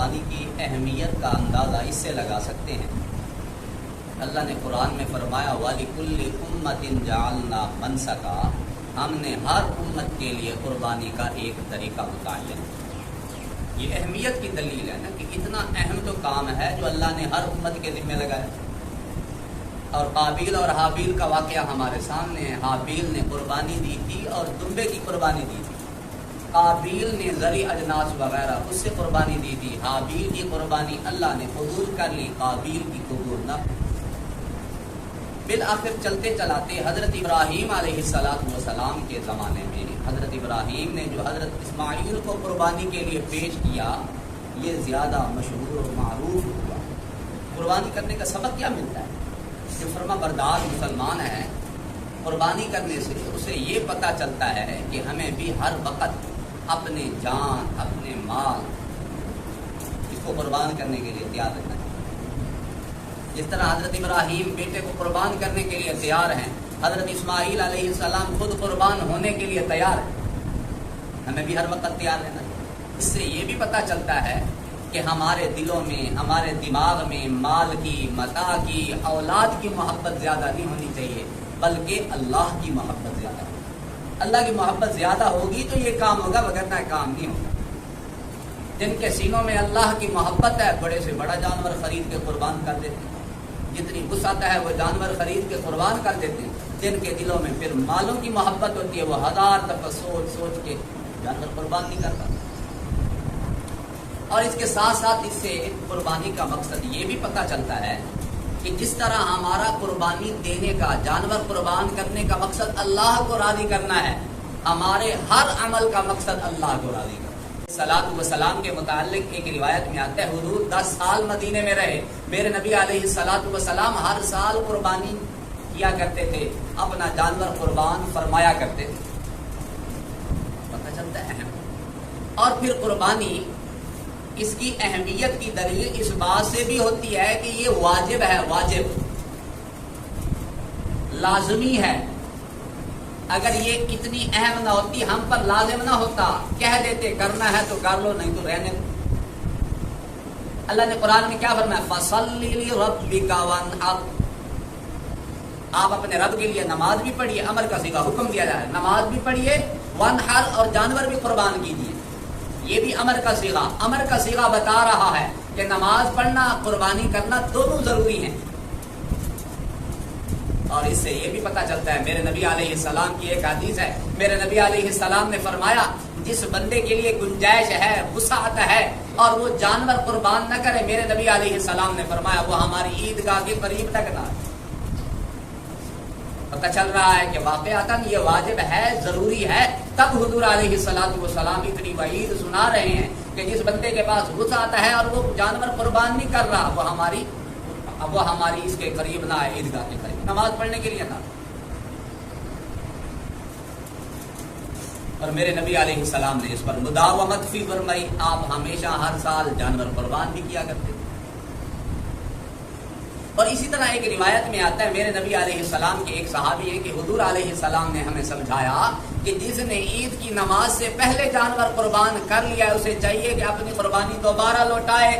قربانی کی اہمیت کا اندازہ اس سے لگا سکتے ہیں. اللہ نے قرآن میں فرمایا وَلِكُلِّ أُمَّةٍ جَعَلْنَا مَنْسَكًا، ہم نے ہر امت کے لیے قربانی کا ایک طریقہ متعین. یہ اہمیت کی دلیل ہے نا کہ اتنا اہم تو کام ہے جو اللہ نے ہر امت کے ذمہ لگایا. اور قابیل اور حابیل کا واقعہ ہمارے سامنے ہے. حابیل نے قربانی دی تھی اور دمبے کی قربانی دی تھی. قابیل نے زرعی اجناس وغیرہ اس سے قربانی دی تھی. حابیل کی قربانی اللہ نے قبول کر لی، قابیل کی قبول نہ. بالآخر چلتے چلاتے حضرت ابراہیم علیہ السلام کے زمانے میں حضرت ابراہیم نے جو حضرت اسماعیل کو قربانی کے لیے پیش کیا، یہ زیادہ مشہور اور معروف ہوا. قربانی کرنے کا سبق کیا ملتا ہے؟ جو فرما بردار مسلمان ہے، قربانی کرنے سے اسے یہ پتہ چلتا ہے کہ ہمیں بھی ہر وقت اپنے جان، اپنے مال اس کو قربان کرنے کے لیے تیار رہنا ہے. جس طرح حضرت ابراہیم بیٹے کو قربان کرنے کے لیے تیار ہیں، حضرت اسماعیل علیہ السلام خود قربان ہونے کے لیے تیار ہیں. ہمیں بھی ہر وقت تیار رہنا ہے. اس سے یہ بھی پتہ چلتا ہے کہ ہمارے دلوں میں، ہمارے دماغ میں مال کی، متاع کی، اولاد کی محبت زیادہ نہیں ہونی چاہیے، بلکہ اللہ کی محبت زیادہ ہوگی. اللہ کی محبت زیادہ ہوگی تو یہ کام ہوگا، وگرنہ کام نہیں ہوگا. جن کے سینوں میں اللہ کی محبت ہے، بڑے سے بڑا جانور خرید کے قربان کر دیتے ہیں. جتنی وسعت ہے وہ جانور خرید کے قربان کر دیتے ہیں. جن کے دلوں میں پھر مالوں کی محبت ہوتی ہے، وہ ہزار دفعہ سوچ سوچ کے جانور قربان نہیں کرتا. اور اس کے ساتھ ساتھ اس سے قربانی کا مقصد یہ بھی پتہ چلتا ہے کہ جس طرح ہمارا قربانی دینے کا، جانور قربان کرنے کا مقصد اللہ کو راضی کرنا ہے، ہمارے ہر عمل کا مقصد اللہ کو راضی کرنا. صلاۃ و سلام کے متعلق ایک روایت میں آتا ہے حضور 10 سال مدینے میں رہے. میرے نبی علیہ الصلوۃ والسلام ہر سال قربانی کیا کرتے تھے، اپنا جانور قربان فرمایا کرتے تھے. پتہ چلتا ہے اہم. اور پھر قربانی اس کی اہمیت کی دلیل اس بات سے بھی ہوتی ہے کہ یہ واجب ہے، واجب لازمی ہے. اگر یہ اتنی اہم نہ ہوتی، ہم پر لازم نہ ہوتا، کہہ دیتے کرنا ہے تو کر لو، نہیں تو رہنے دو. اللہ نے قرآن میں کیا فرمایا؟ فَصَلِّ لِرَبِّكَ وَانْحَرْ. آپ اپنے رب کے لیے نماز بھی پڑھیے، امر کا صیغہ حکم دیا جائے، نماز بھی پڑھیے، وانحر اور جانور بھی قربان کیجیے. یہ بھی امر کا صیغہ. امر کا صیغہ بتا رہا ہے کہ نماز پڑھنا، قربانی کرنا دونوں ضروری ہیں. اور اس سے یہ بھی پتہ چلتا ہے، میرے نبی علیہ السلام کی ایک حدیث ہے، میرے نبی علیہ السلام نے فرمایا جس بندے کے لیے گنجائش ہے، وسعت ہے، اور وہ جانور قربان نہ کرے، میرے نبی علیہ السلام نے فرمایا وہ ہماری عیدگاہ کے قریب تک نہ آئے. پتہ چل رہا ہے کہ واقعتاً یہ واجب ہے، ضروری ہے. تب حضور علیہ الصلوۃ والسلام اتنی وعید سنا رہے ہیں کہ جس بندے کے پاس وسعت ہے اور وہ جانور قربان نہیں کر رہا، وہ ہماری اس کے قریب نہ آئے، عیدگاہ کے قریب نماز پڑھنے کے لیے نہ. اور میرے نبی علیہ السلام نے اس پر مداومت فی فرمائی. آپ ہمیشہ ہر سال جانور قربان بھی کیا کرتے. اور اسی طرح ایک روایت میں آتا ہے، میرے نبی علیہ السلام کے ایک صحابی ہیں کہ حضور علیہ السلام نے ہمیں سمجھایا کہ جس نے عید کی نماز سے پہلے جانور قربان کر لیا ہے، اسے چاہیے کہ اپنی قربانی دوبارہ لوٹائے.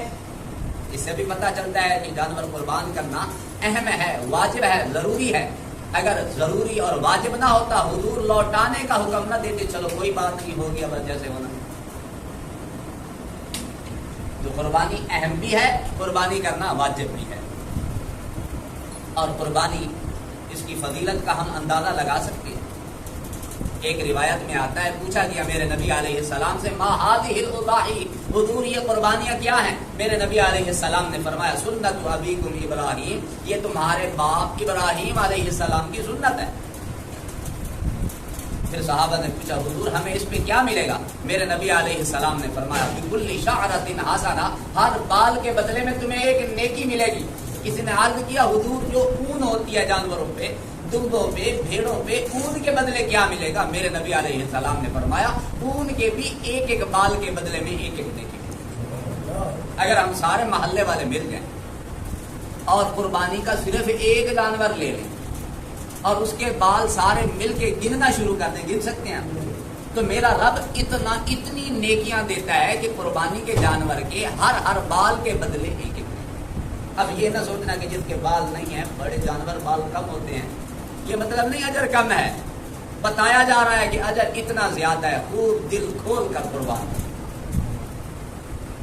اس سے بھی پتہ چلتا ہے کہ جانور قربان کرنا اہم ہے، واجب ہے، ضروری ہے. اگر ضروری اور واجب نہ ہوتا، حضور لوٹانے کا حکم نہ دیتے، چلو کوئی بات نہیں، ہو گیا بس جیسے ہونا. تو قربانی اہم بھی ہے، قربانی کرنا واجب بھی ہے. اور قربانی اس کی فضیلت کا ہم اندازہ لگا سکتے ہیں. ایک روایت میں آتا ہے، پوچھا گیا میرے نبی علیہ السلام سے ما هذه الاضاحی، حضور یہ قربانیاں کیا ہیں؟ میرے نبی علیہ السلام نے فرمایا سنت ابیکم ابراہیم، یہ تمہارے باپ ابراہیم علیہ السلام کی سنت ہے. پھر صحابہ نے پوچھا حضور ہمیں اس پہ کیا ملے گا؟ میرے نبی علیہ السلام نے فرمایا بکل شعرۃ حسنہ، ہر بال کے بدلے میں تمہیں ایک نیکی ملے گی. کسی نے عرض کیا حضور جو اون ہوتی ہے جانوروں پہ، دمبوں پہ، بھیڑوں پہ، اون کے بدلے کیا ملے گا؟ میرے نبی علیہ السلام نے فرمایا اون کے بھی ایک ایک بال کے بدلے میں ایک ایک نیکی ملے گی. اگر ہم سارے محلے والے مل جائیں اور قربانی کا صرف ایک جانور لے لیں اور اس کے بال سارے مل کے گننا شروع کر دیں، گن سکتے ہیں تو میرا رب اتنی نیکیاں دیتا ہے کہ قربانی کے جانور کے ہر بال کے بدلے ایک ایک۔ اب یہ نہ سوچنا کہ جس کے بال نہیں ہیں، بڑے جانور بال کم ہوتے ہیں، یہ مطلب نہیں اجر کم ہے، بتایا جا رہا ہے کہ اجر اتنا زیادہ ہے، خوب دل کھول کر قربان۔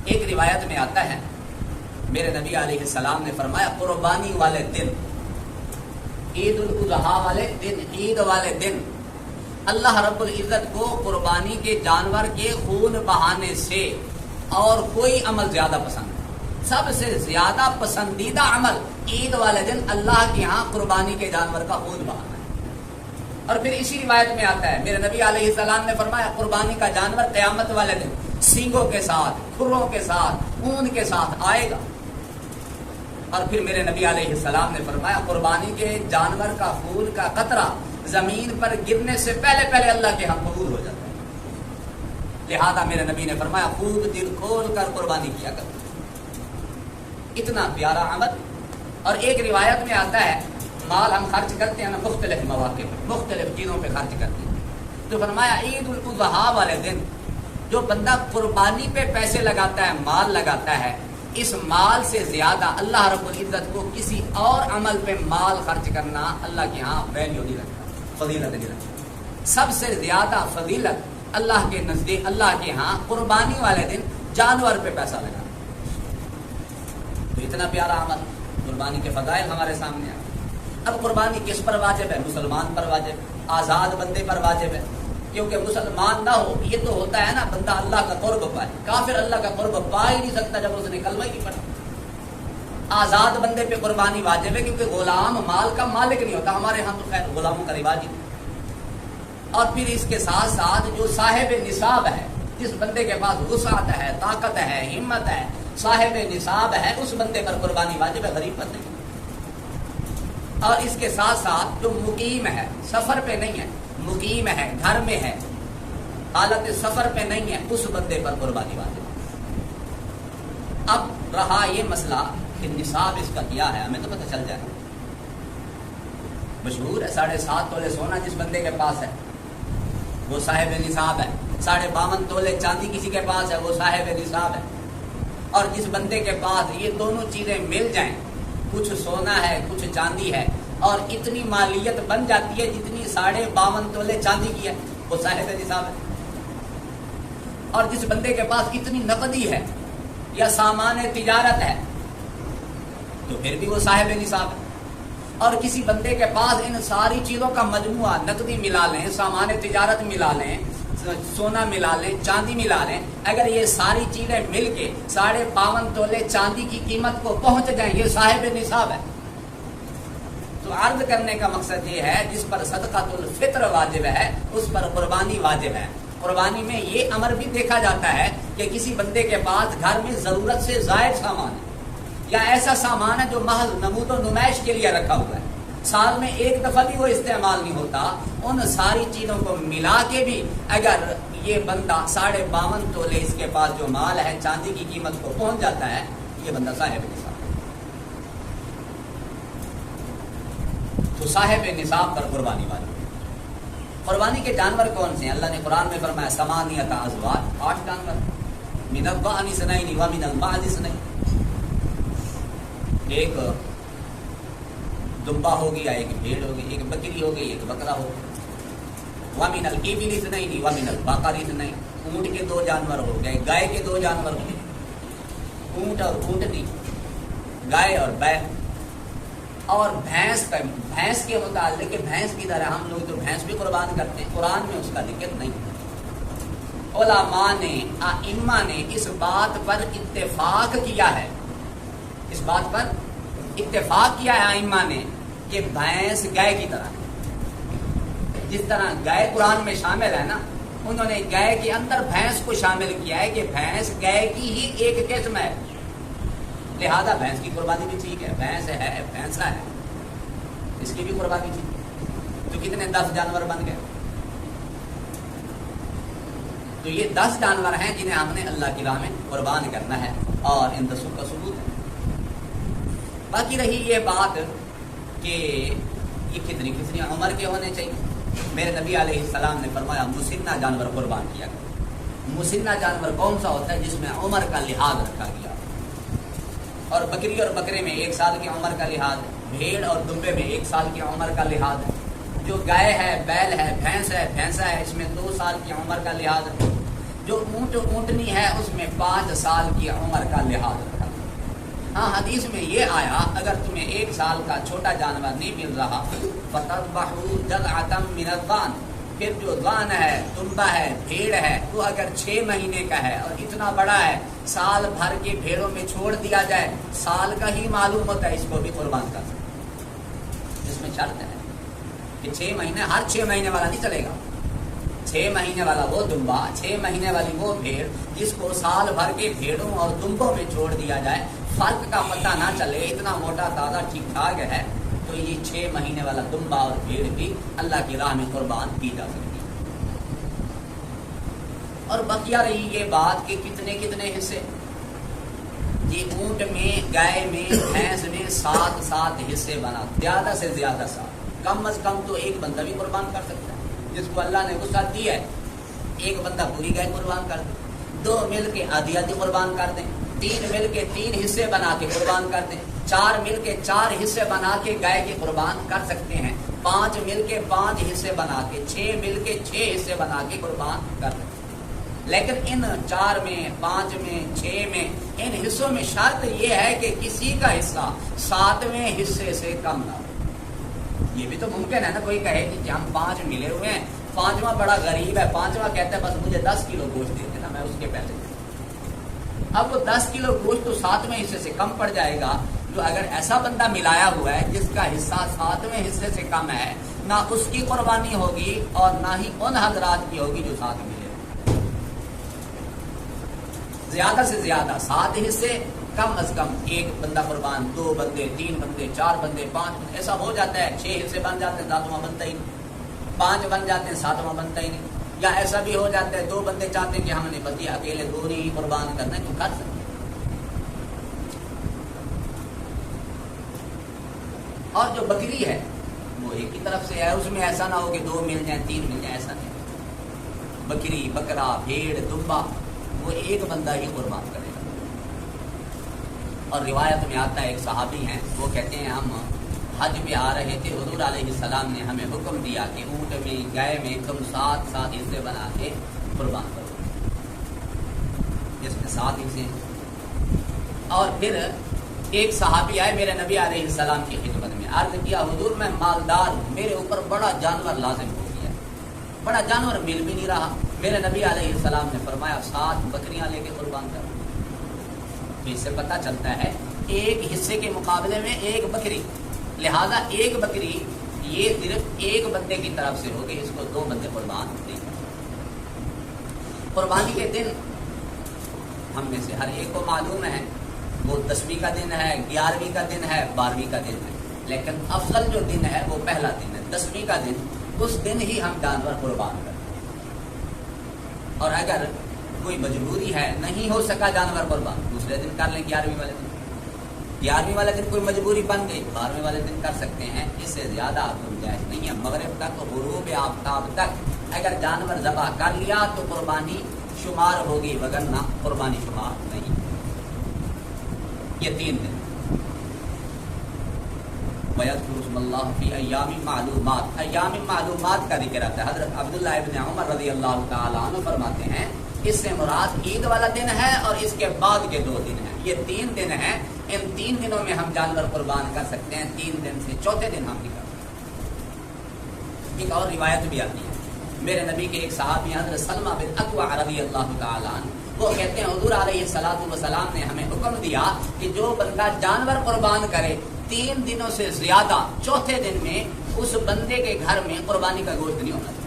ایک روایت میں آتا ہے میرے نبی علیہ السلام نے فرمایا قربانی والے دن، عید الاضحیٰ والے دن، عید والے دن اللہ رب العزت کو قربانی کے جانور کے خون بہانے سے اور کوئی عمل زیادہ پسند ہے، سب سے زیادہ پسندیدہ عمل عید والے دن اللہ کے ہاں قربانی کے جانور کا خون بہانا ہے۔ اور پھر اسی روایت میں آتا ہے میرے نبی علیہ السلام نے فرمایا قربانی کا جانور قیامت والے دن سینگوں کے ساتھ، کھروں کے ساتھ، اون کے ساتھ آئے گا۔ اور پھر میرے نبی علیہ السلام نے فرمایا قربانی کے جانور کا خون کا قطرہ زمین پر گرنے سے پہلے اللہ کے ہاں قبول ہو جاتا ہے۔ لہذا میرے نبی نے فرمایا خوب دل کھول کر قربانی کیا کر، اتنا پیارا عمل۔ اور ایک روایت میں آتا ہے مال ہم خرچ کرتے ہیں نا مختلف مواقع پہ، مختلف چیزوں پہ خرچ کرتے ہیں، تو فرمایا عید الاضحیٰ والے دن جو بندہ قربانی پہ پیسے لگاتا ہے، مال لگاتا ہے، اس مال سے زیادہ اللہ رب العزت کو کسی اور عمل پہ مال خرچ کرنا اللہ کے ہاں ویلیو نہیں رکھتا، فضیلت نہیں رکھتا۔ سب سے زیادہ فضیلت اللہ کے نزدیک، اللہ کے ہاں قربانی والے دن جانور پہ پیسہ لگانا۔ تو اتنا پیارا عمل، قربانی کے فضائل ہمارے سامنے آئے۔ اب قربانی کس پر واجب ہے؟ مسلمان پر واجب ہے، آزاد بندے پر واجب ہے، کیونکہ مسلمان نہ ہو یہ تو ہوتا ہے نا بندہ اللہ کا قرب پائے، کافر اللہ کا قرب پا ہی نہیں سکتا جب اس نے کلمہ ہی نہیں پڑھا۔ آزاد بندے پہ قربانی واجب ہے کیونکہ غلام مال کا مالک نہیں ہوتا، ہمارے ہاں تو خیر غلاموں کا رواج ہی نہیں۔ اور پھر اس کے ساتھ ساتھ جو صاحب نصاب ہے، جس بندے کے پاس وسعت ہے، طاقت ہے، ہمت ہے، صاحب نصاب ہے، اس بندے پر قربانی واجب ہے، غریب پر نہیں۔ اور اس کے ساتھ ساتھ جو مقیم ہے، سفر پہ نہیں ہے، مقیم ہے، گھر میں ہے، حالت سفر پہ نہیں ہے، اس بندے پر قربانی واجب ہے۔ اب رہا یہ مسئلہ کہ نصاب اس کا کیا ہے، ہمیں تو پتہ چل جائے، مشہور ہے 7.5 تولے سونا جس بندے کے پاس ہے وہ صاحب نصاب ہے، 52.5 تولے چاندی کسی کے پاس ہے وہ صاحب نصاب ہے۔ اور جس بندے کے پاس یہ دونوں چیزیں مل جائیں، کچھ سونا ہے کچھ چاندی ہے، اور اتنی مالیت بن جاتی ہے جتنی 52.5 تولے چاندی کی ہے، وہ صاحب نصاب ہے۔ اور جس بندے کے پاس اتنی نقدی ہے یا سامان تجارت ہے تو پھر بھی وہ صاحب نصاب ہے۔ اور کسی بندے کے پاس ان ساری چیزوں کا مجموعہ، نقدی ملا لیں، سامان تجارت ملا لیں، سونا ملا لیں، چاندی ملا لیں، اگر یہ ساری چیزیں مل کے 52.5 تولے چاندی کی قیمت کو پہنچ جائیں، یہ صاحب نصاب ہے۔ تو عرض کرنے کا مقصد یہ ہے جس پر صدقۃ الفطر واجب ہے اس پر قربانی واجب ہے۔ قربانی میں یہ امر بھی دیکھا جاتا ہے کہ کسی بندے کے پاس گھر میں ضرورت سے زائد سامان ہے یا ایسا سامان ہے جو محض نمود و نمائش کے لیے رکھا ہوا ہے، سال میں ایک دفعہ بھی وہ استعمال نہیں ہوتا، ان ساری چیزوں کو ملا کے بھی اگر یہ بندہ 52.5 تولے اس کے پاس جو مال ہے چاندی کی قیمت کو پہنچ جاتا ہے، یہ بندہ صاحب نصاب ہے۔ تو صاحب نصاب پر قربانی والی۔ قربانی کے جانور کون سے ہیں؟ اللہ نے قرآن میں فرمایا ثمانیۃ ازواج، 8 جانور، من الضأن اثنین ومن المعز اثنین، ایک دمبا ہو گیا، ایک بھیڑ ہو گئی، ایک بکری ہو گئی، ایک بکرا ہو گیا، ومن الابل اثنین ومن البقر اثنین، اونٹ کے 2 جانور ہو گئے، گائے کے 2 جانور ہو گئے، اونٹ اور اونٹنی، گائے اور بیل۔ اور بھینس کے متعلق کہ بھینس کی طرح ہم لوگ تو بھینس بھی قربان کرتے ہیں، قرآن میں اس کا ذکر نہیں۔ علماء نے، ائمہ نے اس بات پر اتفاق کیا ہے، اس بات پر اتفاق کیا ہے ائمہ نے کہ بھینس گائے کی طرح ہے۔ جس طرح گائے قرآن میں شامل ہے نا، انہوں نے گائے کے اندر بھینس کو شامل کیا ہے کہ بھینس گائے کی ہی ایک قسم ہے، لہذا بھینس کی قربانی بھی ٹھیک ہے، بھینس ہے، بھینسا ہے، اس کی بھی قربانی ٹھیک۔ تو کتنے 10 جانور بن گئے۔ تو یہ 10 جانور ہیں جنہیں ہم نے اللہ کی راہ میں قربان کرنا ہے، اور ان 10 کا ثبوت ہے۔ باقی رہی یہ بات کہ یہ کتنی عمر کے ہونے چاہیے، میرے نبی علیہ السلام نے فرمایا مسنہ جانور قربان کیا کرو۔ مسنہ جانور کون سا ہوتا ہے؟ جس میں عمر کا لحاظ رکھا گیا، اور بکری اور بکرے میں 1 سال کی عمر کا لحاظ ہے، بھیڑ اور دمبے میں 1 سال کی عمر کا لحاظ ہے، جو گائے ہے، بیل ہے، بھینسا ہے، اس میں 2 سال کی عمر کا لحاظ ہے، جو اونٹ اونٹنی ہے اس میں 5 سال کی عمر کا لحاظ رکھا گیا۔ ہاں حدیث میں یہ آیا اگر تمہیں 1 سال کا چھوٹا جانور نہیں مل رہا فَتَذْبَحُوا جَذْعَةً مِّنَ الضَّأْنِ، پھر جو ضان ہے، دمبا ہے، بھیڑ ہے، وہ اگر 6 مہینے کا ہے اور اتنا بڑا ہے، سال بھر کے بھیڑوں میں چھوڑ دیا جائے، سال کا ہی معلوم ہوتا ہے، اس کو بھی قربان کر سکتے۔ اس میں شرط ہے کہ 6 مہینے، ہر 6 مہینے والا نہیں چلے گا، 6 مہینے والا وہ دمبا، 6 مہینے والی وہ بھیڑ جس کو سال بھر کے بھیڑوں اور دمبوں میں چھوڑ دیا جائے، فرق کا پتہ نہ چلے، اتنا موٹا تازہ ٹھیک ٹھاک ہے، تو یہ 6 مہینے والا دمبا اور بھیڑ بھی اللہ کی راہ میں قربان کی جا سکتی ہے۔ اور بقیہ رہی یہ بات کہ کتنے کتنے حصے، یہ اونٹ میں، گائے میں، بھینس میں 7 حصے بنا، زیادہ سے زیادہ 7، کم از کم تو 1 بندہ بھی قربان کر سکتا ہے، جس کو اللہ نے وسعت دی ہے 1 بندہ پوری گائے قربان کر دے، 2 مل کے آدھی آدھی قربان کر دیں، 3 مل کے 3 حصے بنا کے قربان کر دیں، 4 مل کے 4 حصے بنا کے گائے کے قربان کر سکتے ہیں، 5 مل کے 5 حصے بنا کے، 6 مل کے 6 حصے بنا کے قربان کر سکتے ہیں۔ لیکن ان 4 میں، 5 میں، 6 میں، ان حصوں میں شرط یہ ہے کہ کسی کا حصہ 7ویں حصے سے کم نہ ہو۔ یہ بھی تو ممکن ہے نا، کوئی کہے کہ ہم 5 ملے ہوئے ہیں، 5واں بڑا غریب ہے، 5واں کہتا ہے بس مجھے 10 کلو گوشت دے دینا، میں اس کے پیسے دے دوں۔ اب وہ 10 کلو گوشت تو 7ویں حصے سے کم پڑ جائے گا۔ جو اگر ایسا بندہ ملایا ہوا ہے جس کا حصہ 7ویں حصے سے کم ہے، نہ اس کی قربانی ہوگی اور نہ ہی ان حضرات کی ہوگی جو 7 ملے۔ زیادہ سے زیادہ 7 حصے، کم از کم 1 بندہ قربان، 2 بندے، 3 بندے، 4 بندے، 5 بندے، ایسا ہو جاتا ہے 6 حصے بن جاتے ہیں، 7واں بنتا ہی نہیں، 5 بن جاتے ہیں، 7واں بنتا ہی نہیں، یا ایسا بھی ہو جاتا ہے 2 بندے چاہتے ہیں کہ ہم نے بس یہ اکیلے 2 ہی قربان کرنا ہے، تو کر سکتے ہیں۔ اور جو بکری ہے وہ ایک ہی طرف سے ہے، اس میں ایسا نہ ہو کہ 2 مل جائیں، 3 مل جائیں، ایسا نہیں۔ بکری، بکرا، بھیڑ، دمبا وہ 1 بندہ ہی قربان کرے گا۔ اور روایت میں آتا ہے ایک صحابی ہیں، وہ کہتے ہیں ہم حج پہ آ رہے تھے، حضور علیہ السلام نے ہمیں حکم دیا کہ اونٹ میں، گائے میں تم 7 حصے بنا کے قربان کرو، جس میں 7 حصے ہیں۔ اور پھر ایک صحابی آئے میرے نبی علیہ السلام کی خدمت میں، عرض کیا حضور میں مالدار ہوں، میرے اوپر بڑا جانور لازم ہو گیا، بڑا جانور مل بھی نہیں رہا۔ میرے نبی علیہ السلام نے فرمایا 7 بکریاں لے کے قربان کرو۔ تو اس سے پتہ چلتا ہے 1 حصے کے مقابلے میں 1 بکری، لہذا 1 بکری یہ صرف 1 بندے کی طرف سے ہوگی، اس کو 2 بندے قربان نہیں کر سکتے۔ قربانی کے دن ہم میں سے ہر ایک کو معلوم ہے وہ 10ویں کا دن ہے، 11ویں کا دن ہے، 12ویں کا دن ہے، لیکن افضل جو دن ہے وہ پہلا دن ہے، 10ویں کا دن، اس دن ہی ہم جانور قربان کریں۔ اور اگر کوئی مجبوری ہے، نہیں ہو سکا جانور قربان، دوسرے دن کر لیں، 11ویں والے دن۔ 11ویں والے دن کوئی مجبوری بن گئی، 12ویں والے دن کر سکتے ہیں، اس سے زیادہ گنجائش نہیں ہے۔ مغرب تک، غروب آفتاب تک اگر جانور ذبح کر لیا تو قربانی شمار ہوگی، وگرنہ قربانی شمار نہیں۔ یہ 3 دن وَيَذْكُرُ اسْمَ اللَّهِ فِي أَيَّامٍ مَّعْلُومَاتٍ، ایام معلومات کا ذکر آتا ہے۔ حضرت عبداللہ ابن عمر رضی اللہ تعالیٰ عنہ فرماتے ہیں اس سے مراد عید والا دن ہے اور اس کے بعد کے 2 دن ہیں، یہ 3 دن ہیں، ان 3 دنوں میں ہم جانور قربان کر سکتے ہیں، 3 دن سے چوتھے دن ہم نہیں کر سکتے۔ ایک اور روایت بھی آتی ہے، میرے نبی کے ایک صحابی حضرت سلمہ بن اکوع رضی اللہ تعالیٰ عنہ، وہ کہتے ہیں حضور علیہ السلام نے ہمیں حکم دیا کہ جو بندہ جانور قربان کرے 3 دنوں سے زیادہ، چوتھے دن میں اس بندے کے گھر میں قربانی کا گوشت نہیں ہونا چاہیے۔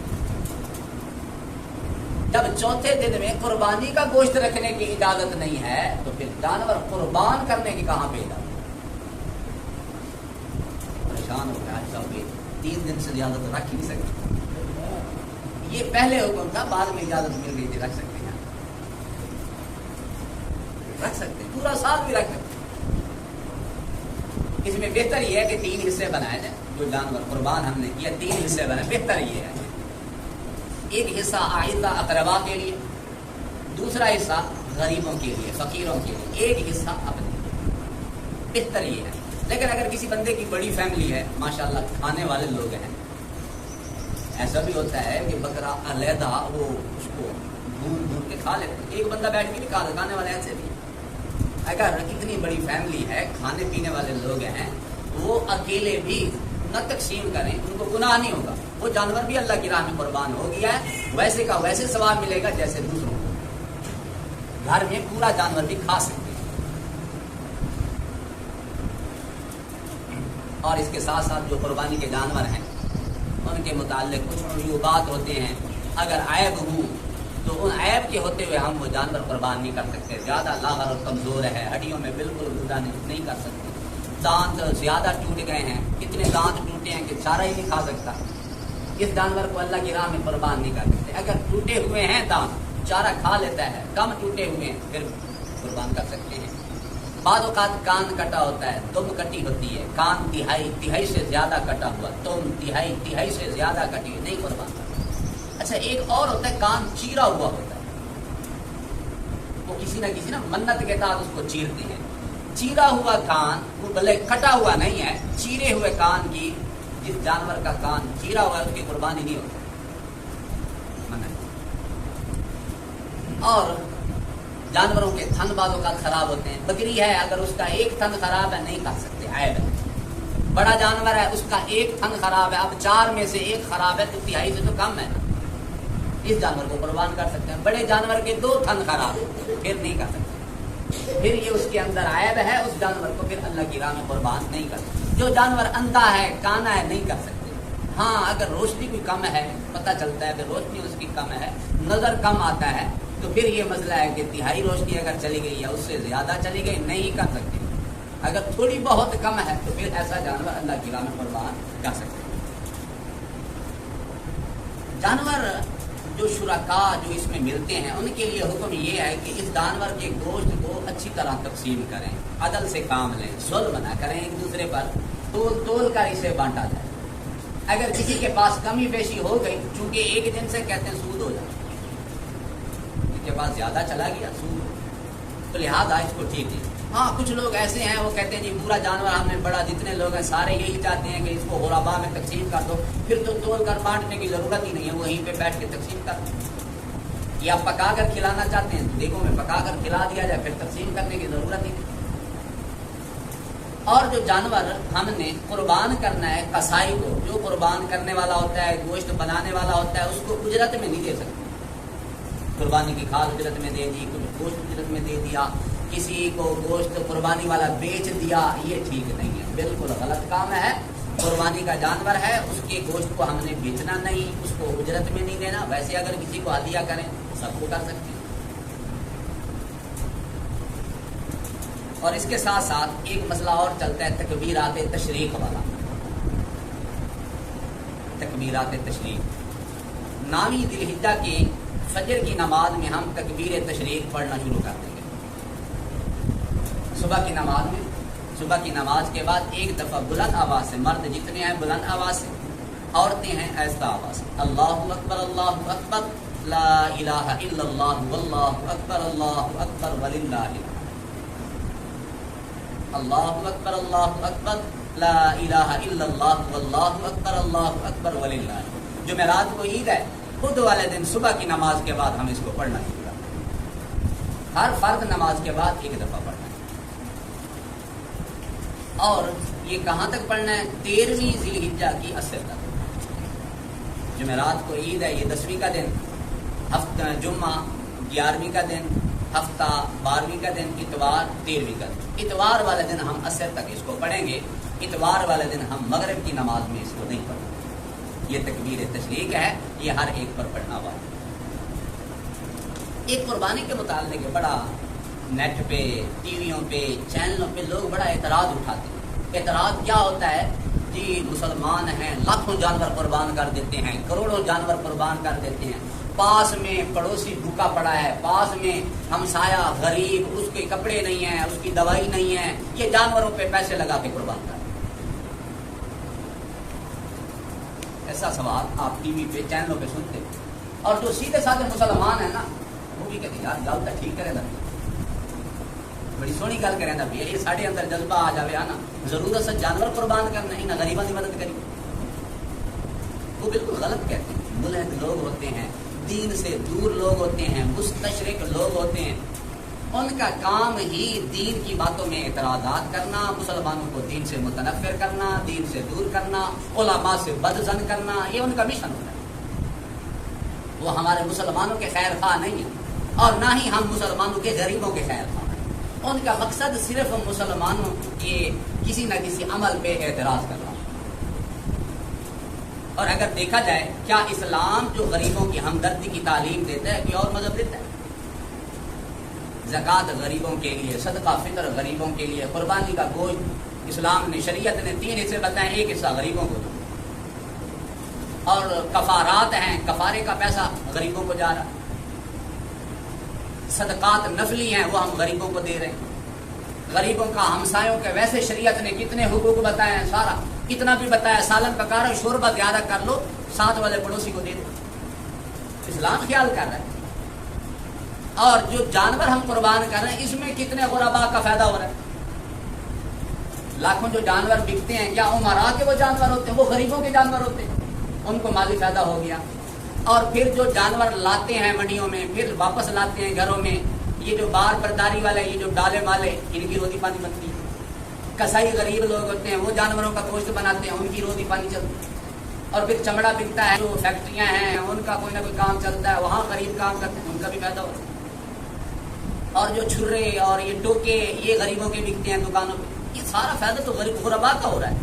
جب چوتھے دن میں قربانی کا گوشت رکھنے کی اجازت نہیں ہے تو پھر جانور قربان کرنے کی کہاں پہ اجازت؟ پریشان ہو گیا صاحب، 3 دن سے زیادہ تو رکھ ہی نہیں سکتے۔ یہ پہلے حکم تھا، بعد میں اجازت مل گئی تھی، رکھ سکتے ہیں، رکھ سکتے ہیں، پورا سال بھی رکھ سکتے ہیں۔ اس میں بہتر یہ ہے کہ 3 حصے بنائے جائیں. جو جانور قربان ہم نے کیا 3 حصے بنائے، بہتر یہ ہے. ایک حصہ آئزہ اقربا کے لیے، دوسرا حصہ غریبوں کے لیے، فقیروں کے لیے، ایک حصہ اپنے. بہتر یہ ہے. لیکن اگر کسی بندے کی بڑی فیملی ہے، ماشاءاللہ کھانے والے لوگ ہیں، ایسا بھی ہوتا ہے کہ بکرا علیحدہ وہ اس کو بھون کے کھا لیتے. ایک بندہ بیٹھ کے بھی کھانے والے ایسے بھی. اگر اتنی بڑی فیملی ہے، کھانے پینے والے لوگ ہیں، وہ اکیلے بھی نہ تقسیم کریں، ان کو گناہ نہیں ہوگا. وہ جانور بھی اللہ کی راہ میں قربان ہو گیا ہے، ویسے کا ویسے ثواب ملے گا جیسے دوسروں کو. گھر میں پورا جانور بھی کھا سکتے ہیں. اور اس کے ساتھ ساتھ جو قربانی کے جانور ہیں ان کے متعلق کچھ عیوبات ہوتے ہیں. اگر عیب ہوں تو ان عیب کے ہوتے ہوئے ہم وہ جانور قربان نہیں کر سکتے. زیادہ لاغر اور کمزور ہے، ہڈیوں میں بالکل گودا نہیں کر سکتے. دانت زیادہ ٹوٹ گئے ہیں، اتنے دانت ٹوٹے ہیں کہ چارہ ہی نہیں کھا سکتا. اس جانور کو اللہ کی راہ میں قربان نہیں کر سکتے. اگر ٹوٹے ہوئے ہیں دانت، چارہ کھا لیتا ہے، کم ٹوٹے ہوئے ہیں، پھر قربان کر سکتے ہیں. بعض اوقات کان کٹا ہوتا ہے، تم کٹی ہوتی ہے، کان تہائی سے زیادہ کٹا ہوا، تم تہائی سے زیادہ کٹی ہوئی، نہیں قربان کرتا. اچھا ایک اور ہوتا ہے کان چیرا ہوا ہوتا ہے، وہ کسی نہ منت کے ساتھ اس کو چیرتے ہیں. چیرا ہوا کان، وہ بھلے کٹا ہوا نہیں ہے، چیرے ہوئے کان کی، جس جانور کا کان چیرا ہوا ہے اس کی قربانی نہیں ہوتی. اور جانوروں کے تھن بعضوں کا خراب ہوتے ہیں. بکری ہے، اگر اس کا ایک تھن خراب ہے نہیں کھا سکتے، عیب ہے. بڑا جانور ہے، اس کا ایک تھن خراب ہے، اب 4 میں سے 1 خراب ہے تو تہائی سے تو کم ہے، اس جانور کو قربان کر سکتے ہیں. بڑے جانور کے 2 تھن خراب ہے، پھر نہیں کر سکتے. پھر یہ اس کے اندر عیب ہے، اس جانور کو پھر اللہ کی راہ میں قربان نہیں کر سکتے. جو جانور اندھا ہے، کانا ہے، نہیں کر سکتے. ہاں اگر روشنی بھی کم ہے، پتہ چلتا ہے کہ روشنی اس کی کم ہے، نظر کم آتا ہے، تو پھر یہ مسئلہ ہے کہ تہائی روشنی اگر چلی گئی یا اس سے زیادہ چلی گئی نہیں کر سکتے. اگر تھوڑی بہت کم ہے تو پھر ایسا جانور اللہ کی راہ میں قربان کر سکتے. جانور جو شرکاء جو اس میں ملتے ہیں ان کے لیے حکم یہ ہے کہ اس جانور کے گوشت کو اچھی طرح تقسیم کریں، عدل سے کام لیں، ظلم نہ کریں، ایک دوسرے پر تول کر اسے بانٹا جائے. اگر کسی کے پاس کمی بیشی ہو گئی، چونکہ ایک دن سے کہتے ہیں سود ہو جائے، کے پاس زیادہ چلا گیا سود، تو لہٰذا اس کو ٹھیک ہے. ہاں کچھ لوگ ایسے ہیں وہ کہتے ہیں جی پورا جانور ہم نے بڑا، جتنے لوگ ہیں سارے یہی چاہتے ہیں کہ اس کو غربا میں تقسیم کر دو، پھر تو تول کر بانٹنے کی ضرورت ہی نہیں ہے، وہیں پہ بیٹھ کے تقسیم کر دو. یا پکا کر کھلانا چاہتے ہیں، دیکھو میں پکا کر کھلا دیا جائے، پھر تقسیم کرنے کی ضرورت ہی نہیں. اور جو جانور ہم نے قربان کرنا ہے قصائی کو، جو قربان کرنے والا ہوتا ہے، گوشت بنانے والا ہوتا ہے، اس کو اجرت میں نہیں دے سکتے. قربانی کی کھال اجرت میں دے دی، کچھ گوشت اجرت میں دے دیا، کسی کو گوشت قربانی والا بیچ دیا، یہ ٹھیک نہیں ہے، بالکل غلط کام ہے. قربانی کا جانور ہے، اس کے گوشت کو ہم نے بیچنا نہیں، اس کو اجرت میں نہیں دینا. ویسے اگر کسی کو ہدیہ کریں سب کو کر سکتے ہیں. اور اس کے ساتھ ساتھ ایک مسئلہ اور چلتا ہے تکبیرات تشریق والا. تکبیرات تشریق، 9ویں ذی الحجہ کی فجر کی نماز میں ہم تکبیر تشریق پڑھنا شروع کر دیں گے. صبح کی نماز کے بعد ایک دفعہ بلند آواز سے، مرد جتنے ہیں بلند آواز سے، عورتیں ہیں آہستہ آواز سے، اللہ اکبر لا الہ الا اللہ واللہ اکبر وللہ اللہ اکبر لا الہ الا اللہ واللہ اکبر وللہ. جمعرات کو عید ہے، خود والے دن صبح کی نماز کے بعد ہم اس کو پڑھنا شروع کرتے ہیں. ہر فرض نماز کے بعد ایک دفعہ پڑھنا ہے. اور یہ کہاں تک پڑھنا ہے؟ 13ویں ذی الحجہ کی عصر تک. جمعرات کو عید ہے، یہ 10ویں کا دن، ہفتہ جمعہ 11ویں کا دن، ہفتہ 12ویں کا دن، اتوار 13ویں کا دن. اتوار والے دن ہم عصر تک اس کو پڑھیں گے. اتوار والے دن ہم مغرب کی نماز میں اس کو نہیں پڑھیں گے. یہ تکبیر تشریق ہے، یہ ہر ایک پر پڑھنا ہوا. ایک قربانی کے متعلق بڑا نیٹ پہ، ٹی ویوں پہ، چینلوں پہ لوگ بڑا اعتراض اٹھاتے ہیں. اعتراض کیا ہوتا ہے؟ جی مسلمان ہیں، لاکھوں جانور قربان کر دیتے ہیں، کروڑوں جانور قربان کر دیتے ہیں، پاس میں پڑوسی بھوکا پڑا ہے، پاس میں ہمسایا غریب، اس کے کپڑے نہیں ہیں، اس کی دوائی نہیں ہے، یہ جانوروں پہ پیسے لگا کے قربان کر. ایسا سوال آپ ٹی وی پہ چینلوں پہ سنتے، اور جو سیدھے سادھے مسلمان ہیں نا وہ بھی کہتے یار گل تو ٹھیک کرے گا، بڑی سونی گل کریں بھی یہ سارے اندر جذبہ آ جائے نا ضرورت سے جانور قربان کرنا ہی نہ غریبوں کی مدد کری. وہ بالکل غلط کہتے ہیں. ملحد لوگ ہوتے ہیں، دین سے دور لوگ ہوتے ہیں، مستشرق لوگ ہوتے ہیں، ان کا کام ہی دین کی باتوں میں اعتراضات کرنا، مسلمانوں کو دین سے متنفر کرنا، دین سے دور کرنا، علماء سے بدظن کرنا، یہ ان کا مشن ہوتا ہے. وہ ہمارے مسلمانوں کے خیر خواہ نہیں ہیں، اور نہ ہی ہم مسلمانوں کے غریبوں کے خیر خواہ ہیں. ان کا مقصد صرف مسلمانوں کے کسی نہ کسی عمل پہ اعتراض کرنا. اور اگر دیکھا جائے کیا اسلام جو غریبوں کی ہمدردی کی تعلیم دیتا ہے کوئی اور مذہب دیتا ہے؟ زکوٰۃ غریبوں کے لیے، صدقہ فطر غریبوں کے لیے، قربانی کا گوشت اسلام نے، شریعت نے 3 حصے بتائے، ایک حصہ غریبوں کو دو. اور کفارات ہیں، کفارے کا پیسہ غریبوں کو جا رہا. صدقات نفلی ہیں وہ ہم غریبوں کو دے رہے ہیں. غریبوں کا ہمسایوں کے ویسے شریعت نے کتنے حقوق بتائے ہیں، سارا اتنا بھی بتایا، سالن پکا رہے شوربہ زیادہ کر لو، ساتھ والے پڑوسی کو دے دو. اسلام خیال کر رہا ہے. اور جو جانور ہم قربان کر رہے ہیں اس میں کتنے غرباء کا فائدہ ہو رہا ہے. لاکھوں جو جانور بکتے ہیں کیا امراء کے وہ جانور ہوتے ہیں؟ وہ غریبوں کے جانور ہوتے ہیں، ان کو مالی فائدہ ہو گیا. اور پھر جو جانور لاتے ہیں منڈیوں میں، پھر واپس لاتے ہیں گھروں میں، یہ جو بار برداری والے، یہ جو ڈالے والے، ان کی روزی پانی بنتی ہے. کسائی غریب لوگ ہوتے ہیں وہ جانوروں کا گوشت بناتے ہیں، ان کی روزی پانی چلتی ہے. اور پھر چمڑا بکتا ہے، جو فیکٹریاں ہیں ان کا کوئی نہ کوئی کام چلتا ہے، وہاں غریب کام کرتے ہیں، ان کا بھی فائدہ ہوتا ہے. اور جو چھرے اور یہ ٹوکے یہ غریبوں کے بکتے ہیں دکانوں پہ، یہ سارا فائدہ تو غریب غرباء کا ہو رہا ہے.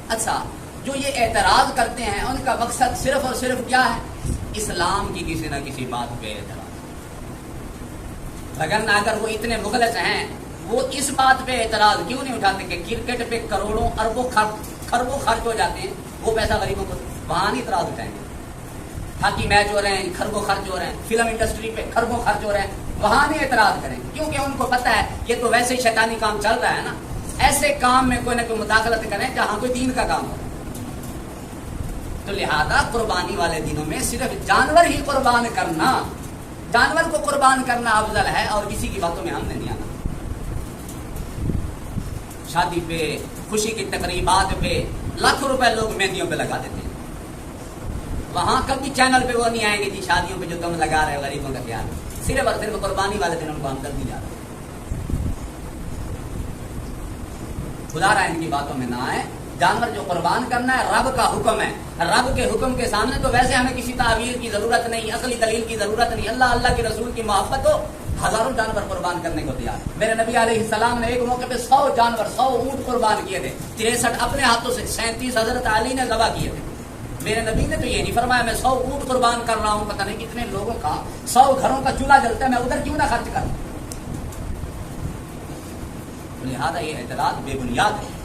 اچھا، جو یہ اعتراض کرتے ہیں ان کا مقصد صرف اور صرف کیا ہے؟ اسلام کی کسی نہ کسی بات پہ اعتراض. وگرنہ اگر وہ اتنے مخلص ہیں وہ اس بات پہ اعتراض کیوں نہیں اٹھاتے کہ کرکٹ پہ کروڑوں اربوں خربوں خرچ ہو جاتے ہیں، وہ پیسہ غریبوں کو، وہاں نہیں اعتراض اٹھائیں گے. ہاکی میچ ہو رہے ہیں خربوں خرچ ہو رہے ہیں، فلم انڈسٹری پہ خربوں خرچ ہو رہے ہیں، وہاں نہیں اعتراض کریں، کیونکہ ان کو پتہ ہے یہ تو ویسے ہی شیطانی کام چل رہا ہے نا. ایسے کام میں کوئی نہ کوئی مداخلت کریں جہاں کوئی دین کا کام ہو. تو لہذا قربانی والے دنوں میں صرف جانور ہی قربان کرنا، جانور کو قربان کرنا افضل ہے، اور کسی کی باتوں میں ہم نے نہیں آنا. شادی پہ، خوشی کی تقریبات پہ لاکھوں روپے لوگ مہندیوں پہ لگا دیتے ہیں، وہاں کبھی چینل پہ وہ نہیں آئیں گے جی شادیوں پہ جو تم لگا رہے ہو غریبوں کا خیال. صرف اور صرف قربانی والے دن ان کو ہمدردی جا رہا ہے. خدا رہا ان کی باتوں میں نہ آئے. جانور جو قربان کرنا ہے رب کا حکم ہے، رب کے حکم کے سامنے تو ویسے ہمیں کسی تعویل کی ضرورت نہیں، عقلی دلیل کی ضرورت نہیں. اللہ کے رسول کی محبت ہو، ہزاروں جانور قربان کرنے کو تیار. میرے نبی علیہ السلام نے ایک موقع پہ 100 جانور 100 اونٹ قربان کیے تھے، 63 اپنے ہاتھوں سے، 37 حضرت علی نے ذبح کیے تھے. میرے نبی نے تو یہ نہیں فرمایا میں 100 اونٹ قربان کر رہا ہوں، پتہ نہیں کتنے لوگوں کا 100 گھروں کا چولہا جلتا ہے، میں ادھر کیوں نہ خرچ کروں. لہٰذا یہ اعتراض بے بنیاد ہے.